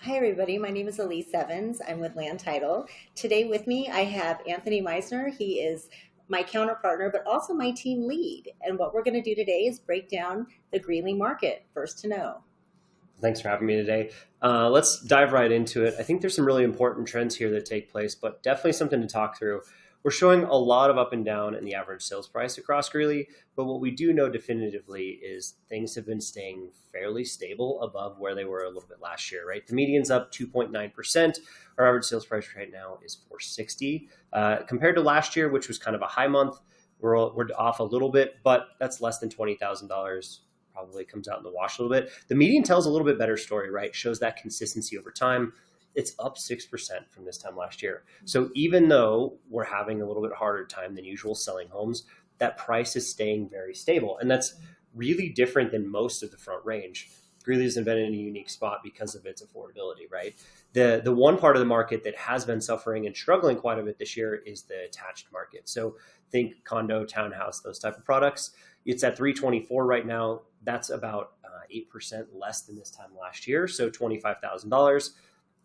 Hi, everybody. My name is Alise Evans. I'm with Land Title. Today with me, I have Anthony Meisner. He is my counterpartner, but also my team lead. And what we're going to do today is break down the Greeley market, first to know. Thanks for having me today. Let's dive right into it. I think there's some really important trends here that take place, but definitely something to talk through. We're showing a lot of up and down in the average sales price across Greeley, but what we do know definitively is things have been staying fairly stable above where they were a little bit last year, right? The median's up 2.9%. Our average sales price right now is $460. Compared to last year, which was kind of a high month, we're off a little bit, but that's less than $20,000. Probably comes out in the wash a little bit. The median tells a little bit better story, right? Shows that consistency over time. It's up 6% from this time last year. So even though we're having a little bit harder time than usual selling homes, that price is staying very stable. And that's really different than most of the front range. Greeley has been in a unique spot because of its affordability, right? The one part of the market that has been suffering and struggling quite a bit this year is the attached market. So think condo, townhouse, those type of products. It's at 324 right now. That's about 8% less than this time last year. So $25,000.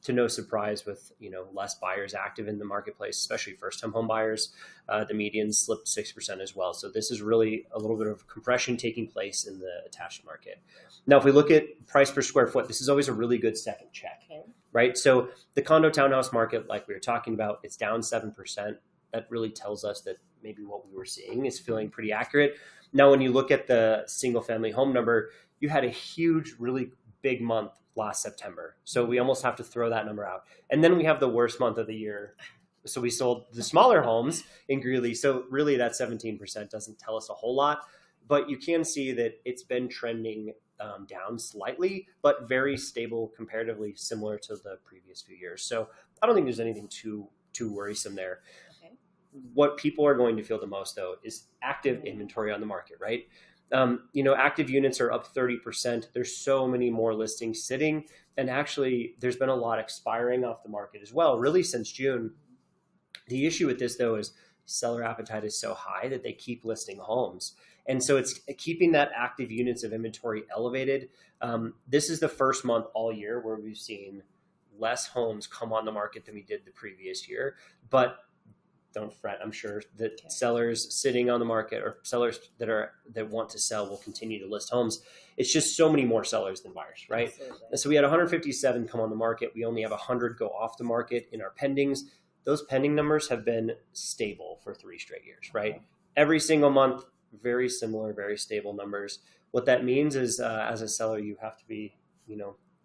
To no surprise, with less buyers active in the marketplace, especially first-time home buyers, the median slipped 6% as well. So this is really a little bit of compression taking place in the attached market. Now, if we look at price per square foot, this is always a really good second check, right? So the condo townhouse market, like we were talking about, it's down 7%. That really tells us that maybe what we were seeing is feeling pretty accurate. Now, when you look at the single-family home number, you had a huge, really big month last September. So we almost have to throw that number out. And then we have the worst month of the year. So we sold the smaller homes in Greeley. So really that 17% doesn't tell us a whole lot, but you can see that it's been trending down slightly, but very stable, comparatively similar to the previous few years. So I don't think there's anything too worrisome there. Okay. What people are going to feel the most, though, is active inventory on the market, right? Active units are up 30%. There's so many more listings sitting. And actually, there's been a lot expiring off the market as well, really since June. The issue with this, though, is seller appetite is so high that they keep listing homes. And so it's keeping that active units of inventory elevated. This is the first month all year where we've seen less homes come on the market than we did the previous year. But don't fret. I'm sure that sellers sitting on the market or sellers that want to sell will continue to list homes. It's just so many more sellers than buyers, right? And so we had 157 come on the market. We only have 100 go off the market in our pendings. Those pending numbers have been stable for 3 straight years, right? Okay. Every single month, very similar, very stable numbers. What that means is as a seller, you have to be,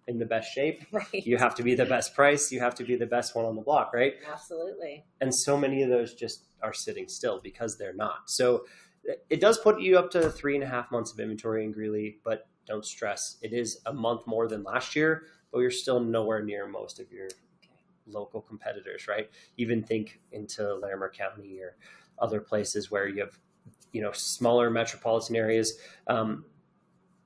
in the best shape. Right. You have to be the best price. You have to be the best one on the block, right? Absolutely. And so many of those just are sitting still because they're not. So it does put you up to 3.5 months of inventory in Greeley, but don't stress. It is a month more than last year, but you're still nowhere near most of your local competitors, right? Even think into Larimer County or other places where you have, smaller metropolitan areas.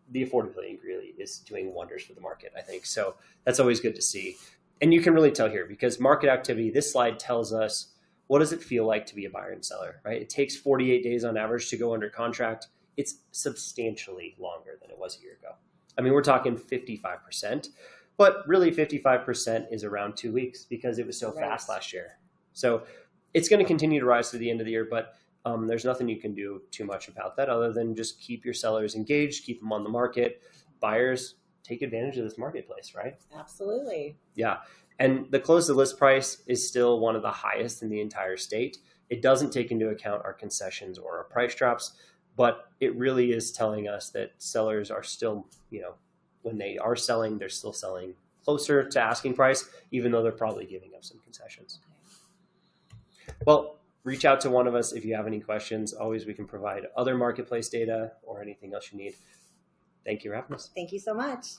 The affordability in Greeley is doing wonders for the market, I think. So that's always good to see. And you can really tell here because market activity, this slide tells us what does it feel like to be a buyer and seller, right? It takes 48 days on average to go under contract. It's substantially longer than it was a year ago. I mean, we're talking 55%, but really 55% is around 2 weeks because it was so fast last year. So it's going to continue to rise to the end of the year, but there's nothing you can do too much about that other than just keep your sellers engaged, keep them on the market. Buyers, take advantage of this marketplace, right? Absolutely. Yeah. And the close to list price is still one of the highest in the entire state. It doesn't take into account our concessions or our price drops, but it really is telling us that sellers are still, when they are selling, they're still selling closer to asking price, even though they're probably giving up some concessions. Well, reach out to one of us if you have any questions. Always, we can provide other marketplace data or anything else you need. Thank you for having us. Thank you so much.